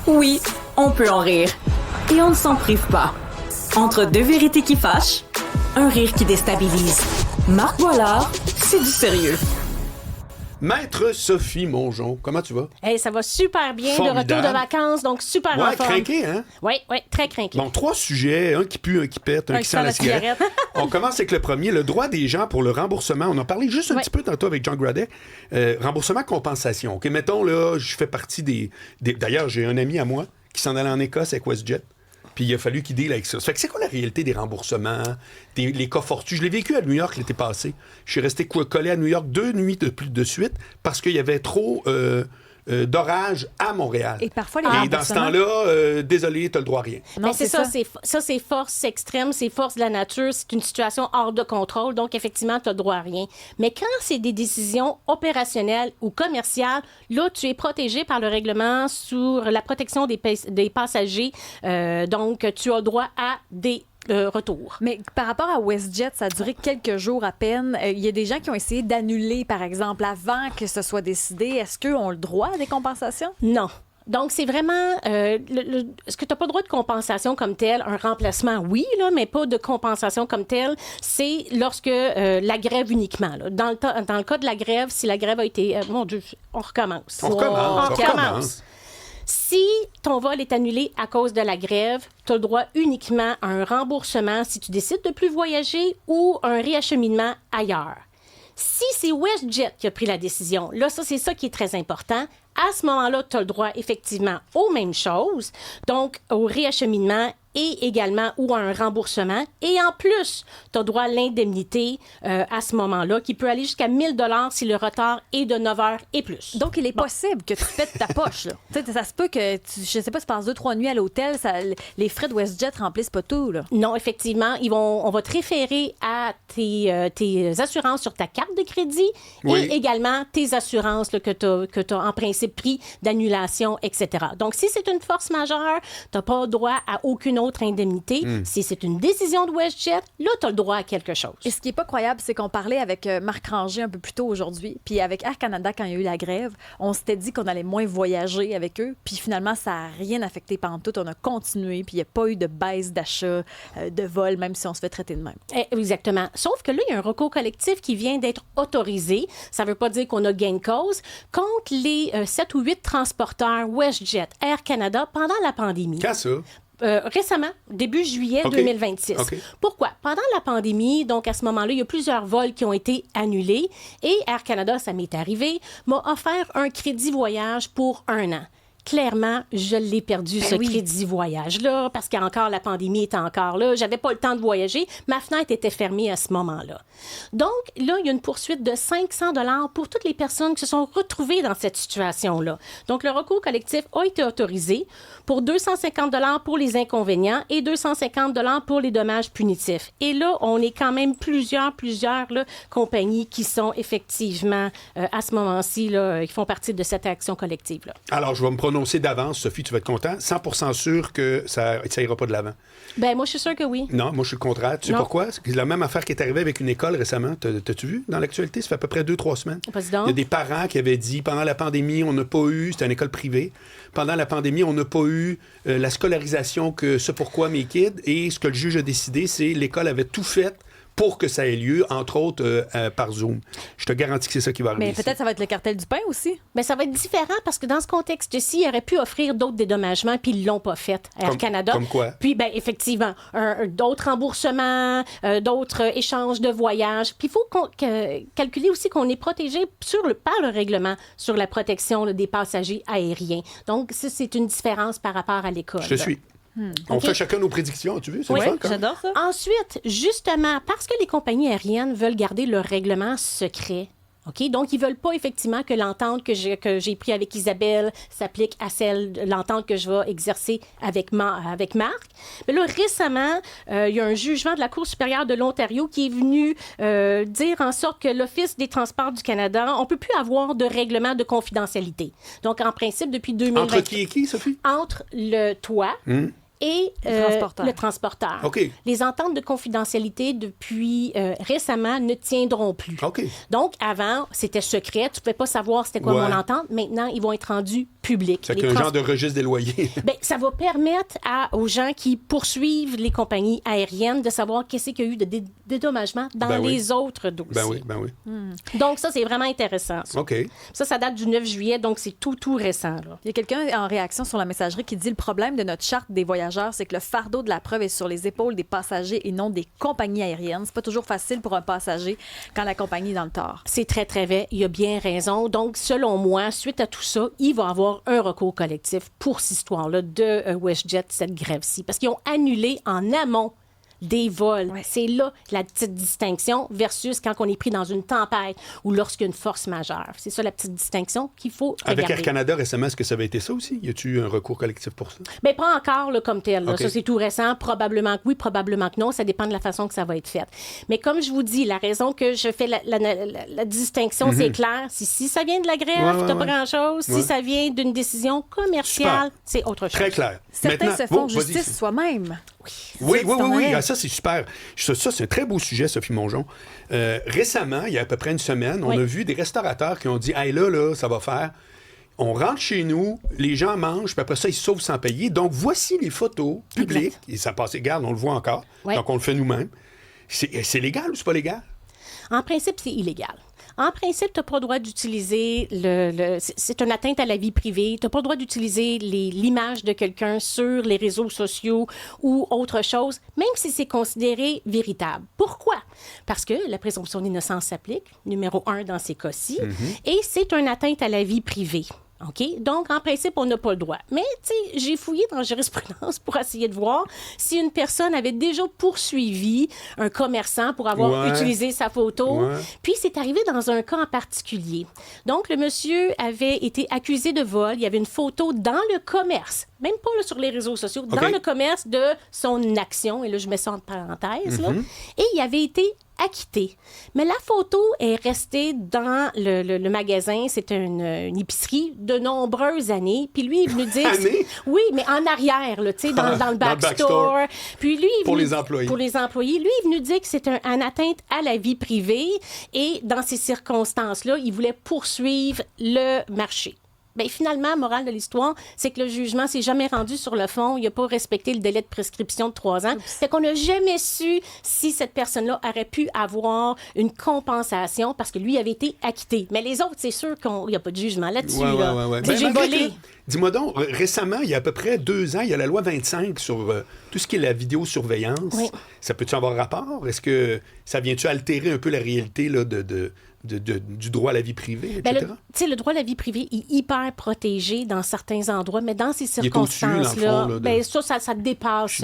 Oui, on peut en rire. Et on ne s'en prive pas. Entre deux vérités qui fâchent, un rire qui déstabilise. Marc Boilard, c'est du sérieux. Maître Sophie Mongeon, comment tu vas? Hey, ça va super bien, Formidable. de retour de vacances, donc super en Ouais, forme. crinqué, hein? Oui, très crinqué. Bon, 3 sujets, un qui pue, un qui pète, un qui sent la cigarette. On commence avec le premier, le droit des gens pour le remboursement. On en parlait juste un petit peu tantôt avec John Gradec. Remboursement, compensation. OK, mettons, là, je fais partie des... D'ailleurs, j'ai un ami à moi qui s'en allait en Écosse avec WestJet. Puis il a fallu qu'il deal avec ça. Ça fait que c'est quoi la réalité des remboursements, les cas fortuits? Je l'ai vécu à New York l'été passé. Je suis resté collé à New York 2 nuits de suite parce qu'il y avait trop d'orages à Montréal. Et parfois, les Et dans ce temps-là, désolé, t'as le droit à rien. Non, c'est ça. C'est force extrême, c'est force de la nature, c'est une situation hors de contrôle, donc effectivement, tu as droit à rien. Mais quand c'est des décisions opérationnelles ou commerciales, là, tu es protégé par le règlement sur la protection des passagers, donc tu as droit à des retour. Mais par rapport à WestJet, ça a duré quelques jours à peine. Il y a des gens qui ont essayé d'annuler, par exemple, avant que ce soit décidé. Est-ce qu'eux ont le droit à des compensations? Non. Donc, c'est vraiment... est-ce que tu n'as pas le droit de compensation comme tel? Un remplacement, oui, là, mais pas de compensation comme telle. C'est lorsque la grève uniquement. Là. Dans le cas de la grève, si la grève a été... mon Dieu, on recommence. On recommence. Si ton vol est annulé à cause de la grève, tu as le droit uniquement à un remboursement si tu décides de plus voyager ou un réacheminement ailleurs. Si c'est WestJet qui a pris la décision, là, ça, c'est ça qui est très important. À ce moment-là, tu as le droit effectivement aux mêmes choses, donc au réacheminement et également ou à un remboursement. Et en plus, tu as droit à l'indemnité à ce moment-là, qui peut aller jusqu'à 1 000 $ si le retard est de 9 heures et plus. Donc, il est possible que tu pètes ta poche. Là. Ça se peut que, je sais pas, tu passes 2-3 nuits à l'hôtel, les frais de WestJet remplissent pas tout. Là. Non, effectivement, on va te référer à tes assurances sur ta carte de crédit et également tes assurances là, que tu as en principe pris d'annulation, etc. Donc, si c'est une force majeure, tu n'as pas droit à aucune autre indemnité. Si c'est une décision de WestJet, là, tu as le droit à quelque chose. Et ce qui n'est pas croyable, c'est qu'on parlait avec Marc Ranger un peu plus tôt aujourd'hui, puis avec Air Canada, quand il y a eu la grève, on s'était dit qu'on allait moins voyager avec eux, puis finalement, ça n'a rien affecté pantoute. On a continué, puis il n'y a pas eu de baisse d'achat de vol, même si on se fait traiter de même. Exactement. Sauf que là, il y a un recours collectif qui vient d'être autorisé. Ça ne veut pas dire qu'on a gain de cause contre les 7 ou 8 transporteurs WestJet, Air Canada pendant la pandémie. Quand ça? Récemment, début juillet 2026. Pourquoi? Pendant la pandémie, donc à ce moment-là, il y a plusieurs vols qui ont été annulés et Air Canada, ça m'est arrivé, m'a offert un crédit voyage pour 1 an. Clairement, je l'ai perdu, ce crédit voyage-là, parce qu'encore la pandémie était encore là. J'avais pas le temps de voyager. Ma fenêtre était fermée à ce moment-là. Donc, là, il y a une poursuite de 500 $ pour toutes les personnes qui se sont retrouvées dans cette situation-là. Donc, le recours collectif a été autorisé pour 250 $ pour les inconvénients et 250 $ pour les dommages punitifs. Et là, on est quand même plusieurs là, compagnies qui sont effectivement, à ce moment-ci, là, qui font partie de cette action collective-là. Alors, je vais me prononcer d'avance, Sophie, tu vas être content. 100% sûr que ça ira pas de l'avant. Ben moi, je suis sûre que oui. Non, moi, je suis le contraire. Tu sais pourquoi? C'est la même affaire qui est arrivée avec une école récemment. T'as-tu vu dans l'actualité? Ça fait à peu près 2-3 semaines. Il y a des parents qui avaient dit, pendant la pandémie, on n'a pas eu, c'était une école privée, pendant la pandémie, on n'a pas eu la scolarisation que ce pourquoi mes kids. Et ce que le juge a décidé, c'est l'école avait tout fait pour que ça ait lieu, entre autres, par Zoom. Je te garantis que c'est ça qui va arriver. Mais peut-être ça va être le cartel du pain aussi. Bien, ça va être différent parce que dans ce contexte-ci, il aurait pu offrir d'autres dédommagements puis ils l'ont pas fait, Air Canada. Comme quoi? Puis, bien, effectivement, d'autres remboursements, d'autres échanges de voyages. Puis, il faut calculer aussi qu'on est protégé par le règlement sur la protection là, des passagers aériens. Donc, ça, c'est une différence par rapport à l'école. Je te suis. On fait chacun nos prédictions, as-tu vu? C'est oui, le fun, quand j'adore ça. Ensuite, justement, parce que les compagnies aériennes veulent garder leur règlement secret, OK? Donc, ils ne veulent pas effectivement que l'entente que j'ai prise avec Isabelle s'applique à l'entente que je vais exercer avec Marc. Mais là, récemment, il y a un jugement de la Cour supérieure de l'Ontario qui est venu dire en sorte que l'Office des transports du Canada, on ne peut plus avoir de règlement de confidentialité. Donc, en principe, depuis 2020... Entre qui et qui, Sophie? Entre toi et le transporteur. Okay. Les ententes de confidentialité depuis récemment ne tiendront plus. Okay. Donc, avant, c'était secret. Tu ne pouvais pas savoir c'était quoi mon entente. Maintenant, ils vont être rendus publics. C'est un genre de registre des loyers. Bien, ça va permettre aux gens qui poursuivent les compagnies aériennes de savoir qu'est-ce qu'il y a eu de dédommagement dans les autres dossiers. Ben oui. Donc, ça, c'est vraiment intéressant. Ça. OK. Ça date du 9 juillet, donc c'est tout récent. Là. Il y a quelqu'un en réaction sur la messagerie qui dit le problème de notre charte des voyageurs, c'est que le fardeau de la preuve est sur les épaules des passagers et non des compagnies aériennes. C'est pas toujours facile pour un passager quand la compagnie est dans le tort. C'est très, très vrai. Il a bien raison. Donc, selon moi, suite à tout ça, il va y avoir un recours collectif pour cette histoire-là de WestJet, cette grève-ci. Parce qu'ils ont annulé en amont des vols. Ouais. C'est là la petite distinction versus quand on est pris dans une tempête ou lorsqu'il y a une force majeure. C'est ça la petite distinction qu'il faut regarder. Avec Air Canada récemment, est-ce que ça avait été ça aussi? Y a-t-il eu un recours collectif pour ça? Bien, pas encore là, comme tel. Là. Okay. Ça, c'est tout récent. Probablement que oui, probablement que non. Ça dépend de la façon que ça va être fait. Mais comme je vous dis, la raison que je fais la distinction, c'est clair. Si ça vient de la grève, t'as pas grand-chose. Si ça vient d'une décision commerciale, c'est autre chose. Très clair. Certains se font justice soi-même. Oui. Ça, c'est super. Ça, c'est un très beau sujet, Sophie Mongeon. Récemment, il y a à peu près une semaine, on a vu des restaurateurs qui ont dit « Hey, là, ça va faire. On rentre chez nous, les gens mangent, puis après ça, ils se sauvent sans payer. Donc, voici les photos publiques. Exact. Et ça passe, regarde, on le voit encore. Ouais. Donc, on le fait nous-mêmes. C'est légal ou c'est pas légal? En principe, c'est illégal. En principe, tu n'as pas le droit d'utiliser c'est une atteinte à la vie privée. Tu n'as pas le droit d'utiliser l'image de quelqu'un sur les réseaux sociaux ou autre chose, même si c'est considéré véritable. Pourquoi? Parce que la présomption d'innocence s'applique, numéro 1 dans ces cas-ci, et c'est une atteinte à la vie privée. OK? Donc, en principe, on n'a pas le droit. Mais, tu sais, j'ai fouillé dans la jurisprudence pour essayer de voir si une personne avait déjà poursuivi un commerçant pour avoir utilisé sa photo. Ouais. Puis, c'est arrivé dans un cas en particulier. Donc, le monsieur avait été accusé de vol. Il y avait une photo dans le commerce, même pas là, sur les réseaux sociaux, dans le commerce de son action. Et là, je mets ça en parenthèse. Là. Et il avait été acquitté. Mais la photo est restée dans le magasin. C'est une épicerie de nombreuses années. Puis lui, il est venu dire... Oui, mais en arrière, là, tu sais, dans le backstore. Puis lui, pour les employés. Pour les employés. Lui, il est venu dire que c'est un atteinte à la vie privée. Et dans ces circonstances-là, il voulait poursuivre le marché. Bien, finalement, morale de l'histoire, c'est que le jugement s'est jamais rendu sur le fond. Il n'a pas respecté le délai de prescription de 3 ans. Fait qu'on n'a jamais su si cette personne-là aurait pu avoir une compensation parce que lui avait été acquitté. Mais les autres, c'est sûr qu'il n'y a pas de jugement là-dessus. Ouais. J'ai volé. Dis-moi donc, récemment, il y a à peu près 2 ans, il y a la loi 25 sur tout ce qui est la vidéosurveillance. Oui. Ça peut-tu avoir rapport? Est-ce que ça vient-tu altérer un peu la réalité là, du droit à la vie privée, etc.? Le droit à la vie privée est hyper protégé dans certains endroits, mais dans ces circonstances-là, ça dépasse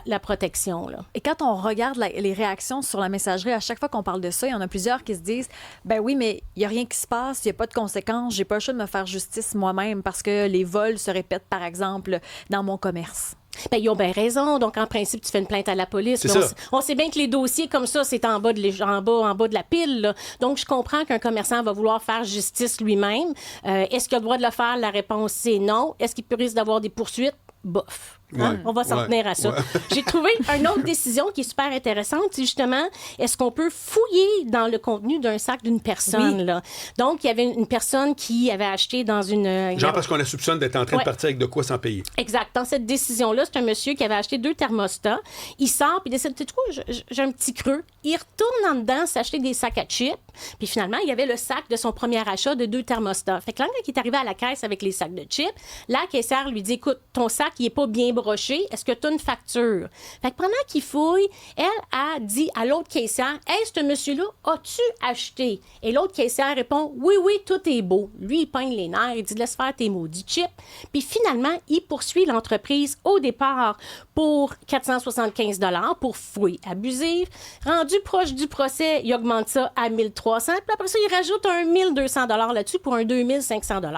la protection. Là. Et quand on regarde les réactions sur la messagerie, à chaque fois qu'on parle de ça, il y en a plusieurs qui se disent « Ben oui, mais il n'y a rien qui se passe, il n'y a pas de conséquences, j'ai pas le choix de me faire justice moi-même parce que les vols se répètent, par exemple, dans mon commerce. » Bien, ils ont bien raison. Donc, en principe, tu fais une plainte à la police. On sait bien que les dossiers comme ça, c'est en bas de la pile. Là. Donc, je comprends qu'un commerçant va vouloir faire justice lui-même. Est-ce qu'il a le droit de le faire? La réponse, c'est non. Est-ce qu'il risque d'avoir des poursuites? Bof. Hein? On va s'en tenir à ça. J'ai trouvé une autre décision qui est super intéressante. C'est justement, est-ce qu'on peut fouiller dans le contenu d'un sac d'une personne? Là? Donc, il y avait une personne qui avait acheté dans une... Genre parce qu'on la soupçonne d'être en train de partir avec de quoi sans payer. Exact. Dans cette décision-là, c'est un monsieur qui avait acheté 2 thermostats. Il sort, puis il décide, tu sais quoi, j'ai un petit creux. Il retourne en dedans s'acheter des sacs à chips. Puis finalement, il y avait le sac de son premier achat de 2 thermostats. Fait que là, quand il est arrivé à la caisse avec les sacs de chips, la caissière lui dit, écoute, ton sac, il est pas bien broché. Est-ce que tu as une facture? Fait que pendant qu'il fouille, elle a dit à l'autre caissière, « Hey, ce monsieur-là, as-tu acheté? » Et l'autre caissière répond, « Oui, tout est beau. » Lui, il peigne les nerfs, il dit, « Laisse faire tes maudits chips. » Puis finalement, il poursuit l'entreprise au départ pour 475 $ pour fouille abusive. Rendu proche du procès, il augmente ça à 1 300 $. Puis après ça, il rajoute un 1 200 $ là-dessus pour un 2 500 $.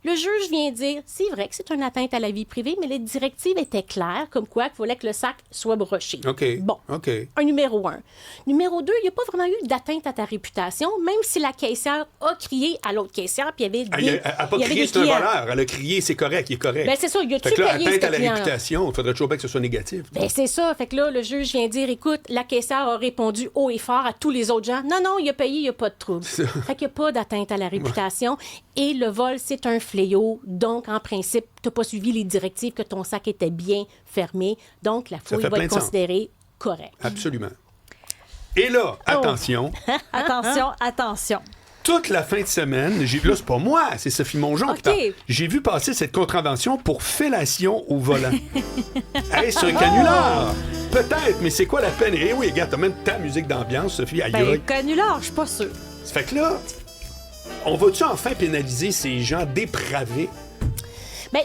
Le juge vient dire, c'est vrai que c'est une atteinte à la vie privée, mais les directives étaient claires, comme quoi il fallait que le sac soit broché. OK. Bon, un numéro 1. Numéro 2, il n'y a pas vraiment eu d'atteinte à ta réputation, même si la caissière a crié à l'autre caissière, puis il y avait des Elle n'a pas crié, c'est un voleur. Elle a crié, c'est correct, il est correct. Ben, c'est ça, il y a fait que là, payé atteinte ce à la client-là? réputation, il faudrait toujours bien que ce soit négatif. Ben, c'est ça. Fait que là, le juge vient dire, écoute, la caissière a répondu haut et fort à tous les autres gens. Non, il a payé, il n'y a pas de trouble. Fait qu'il n'y a pas d'atteinte à la réputation. Et le vol, c'est un fléau. Donc, en principe, tu n'as pas suivi les directives que ton sac était bien fermé. Donc, la fouille va être considérée correcte. Absolument. Et là, attention. Attention. Toute la fin de semaine, là, c'est pas moi, c'est Sophie Mongeon qui parle. J'ai vu passer cette contravention pour fellation au volant. Est-ce un canular? Peut-être, mais c'est quoi la peine? Eh oui, regarde, t'as même ta musique d'ambiance, Sophie. Aïe. Canular, je suis pas sûre. Ça fait que là, on va-tu enfin pénaliser ces gens dépravés? Bien,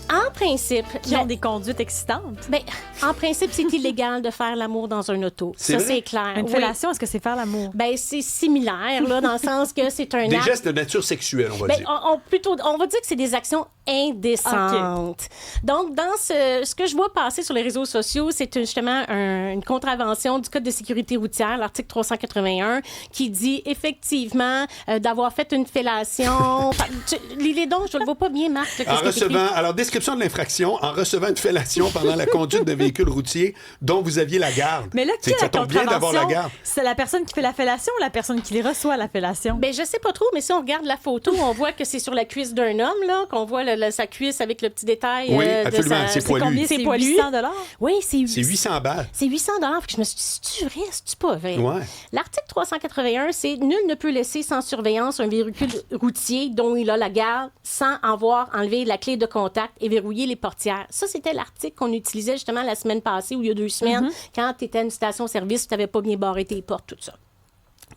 en principe... Qui ont des conduites excitantes. Bien, en principe, c'est illégal de faire l'amour dans un auto. Ça, c'est clair. Une fellation, est-ce que c'est faire l'amour? Bien, c'est similaire, là, dans le sens que c'est un acte... Des gestes de nature sexuelle, on va dire. On va dire que c'est des actions indécentes. Okay. Donc, dans ce que je vois passer sur les réseaux sociaux, c'est justement une contravention du Code de sécurité routière, l'article 381, qui dit effectivement d'avoir fait une fellation... Les dons, je ne le vois pas bien, Marc. Alors, description de l'infraction, en recevant une fellation pendant la conduite d'un véhicule routier dont vous aviez la garde. Mais là, ça tombe bien d'avoir la garde. C'est la personne qui fait la fellation ou la personne qui les reçoit la fellation? Bien, je sais pas trop, mais si on regarde la photo, on voit que c'est sur la cuisse d'un homme, là, qu'on voit sa cuisse avec le petit détail. Oui, absolument, c'est poilu. C'est poilu. 800 $? Oui, c'est 800 balles. C'est 800 $. Je me suis dit, c'est-tu vrai, c'est-tu pas vrai? Ouais. L'article 381, c'est nul ne peut laisser sans surveillance un véhicule routier dont il a la garde sans avoir enlevé la clé de contact et verrouiller les portières. Ça, c'était l'article qu'on utilisait justement la semaine passée ou il y a 2 semaines quand tu étais à une station-service, tu n'avais pas bien barré tes portes, tout ça.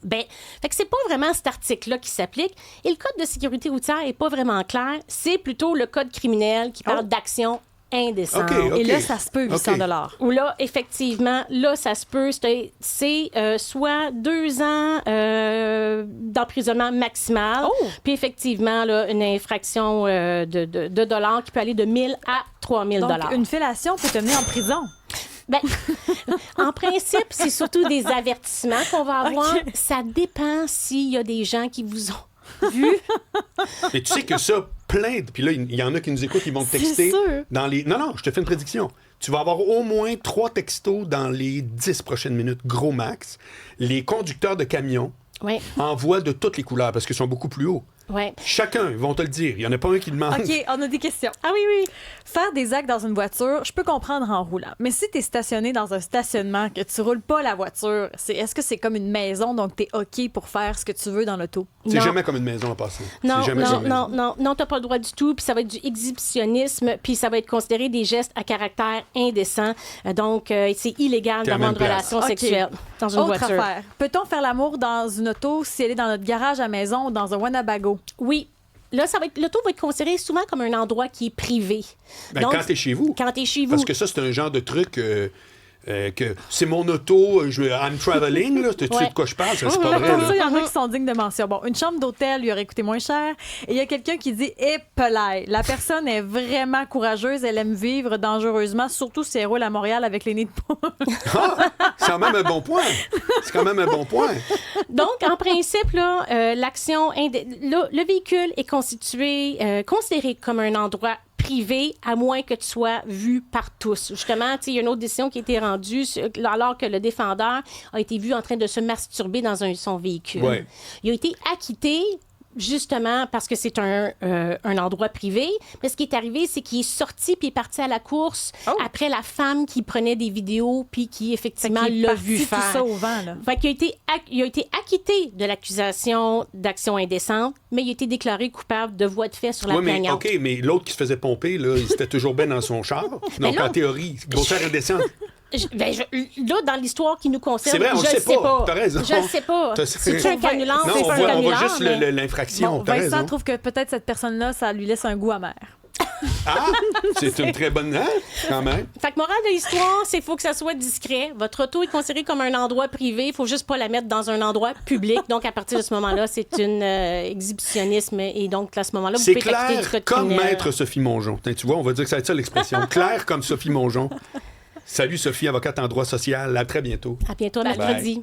Bien, fait que c'est pas vraiment cet article-là qui s'applique. Et le Code de sécurité routière est pas vraiment clair. C'est plutôt le Code criminel qui parle d'action indécente. Okay. Et là, ça se peut, 800 $. Ou là, effectivement, là, ça se peut. C'est soit 2 ans d'emprisonnement maximal. Puis effectivement, là, une infraction de dollars qui peut aller de 1 000 à 3 000 $. Donc, une fellation peut te mener en prison. Bien, en principe, c'est surtout des avertissements qu'on va avoir. Okay. Ça dépend s'il y a des gens qui vous ont vu. Mais tu sais que ça, puis là, il y en a qui nous écoutent, ils vont te texter. Sûr. Non, je te fais une prédiction. Tu vas avoir au moins 3 textos dans les 10 prochaines minutes, gros max. Les conducteurs de camions envoient de toutes les couleurs parce qu'ils sont beaucoup plus hauts. Ouais. Chacun, ils vont te le dire. Il n'y en a pas un qui demande. OK, on a des questions. Ah oui. Faire des actes dans une voiture, je peux comprendre en roulant. Mais si tu es stationné dans un stationnement, que tu roules pas la voiture, est-ce que c'est comme une maison, donc tu es OK pour faire ce que tu veux dans l'auto? C'est jamais comme une maison en passant. Non, tu n'as pas le droit du tout. Puis ça va être du exhibitionnisme, puis ça va être considéré des gestes à caractère indécent. Donc, c'est illégal d'avoir une relation sexuelle dans une voiture. Autre affaire. Peut-on faire l'amour dans une auto si elle est dans notre garage à maison ou dans un Winnebago? Oui. Là, l'auto va être considéré souvent comme un endroit qui est privé. Donc, quand t'es chez vous. Quand t'es chez vous. Parce que ça, c'est un genre de truc que c'est mon auto, I'm traveling, là. Tu sais de quoi je parle? Ça, c'est pas vrai. Il y en a qui sont dignes de mention. Bon, une chambre d'hôtel lui aurait coûté moins cher. Et il y a quelqu'un qui dit Épelaye. La personne est vraiment courageuse. Elle aime vivre dangereusement, surtout si elle roule à Montréal avec les nids de poule. C'est quand même un bon point. Donc, en principe, là, l'action, le véhicule est considéré comme un endroit privé, à moins que tu sois vu par tous. Justement, il y a une autre décision qui a été rendue alors que le défendeur a été vu en train de se masturber dans son véhicule. Ouais. Il a été acquitté justement parce que c'est un endroit privé. Mais ce qui est arrivé, c'est qu'il est sorti puis est parti à la course après la femme qui prenait des vidéos puis qui, effectivement, l'a vu faire. Tout ça au vent, là. Fait qu'il a été acquitté de l'accusation d'action indécente, mais il a été déclaré coupable de voie de fait sur la plaignante. OK, mais l'autre qui se faisait pomper, là, il était toujours bien dans son char. Donc, en théorie, grossière indécente. Là, dans l'histoire qui nous concerne, c'est vrai, je ne sais pas. T'as raison. Je ne sais pas. C'est un canular, non, c'est pas un canular. On voit juste l'infraction. Bon, Vincent trouve que peut-être cette personne-là, ça lui laisse un goût amer. Ah! C'est une très bonne... Hein? Quand même. Fait que morale de l'histoire, c'est qu'il faut que ça soit discret. Votre auto est considérée comme un endroit privé. Il faut juste pas la mettre dans un endroit public. Donc, à partir de ce moment-là, c'est un exhibitionnisme. Et donc, à ce moment-là, vous pouvez être accusé du code comme criminel. Maître Sophie Mongeon. Tu vois, on va dire que ça va être ça l'expression. Claire comme Sophie Mongeon. Salut Sophie, avocate en droit social. À très bientôt. À bientôt, mercredi.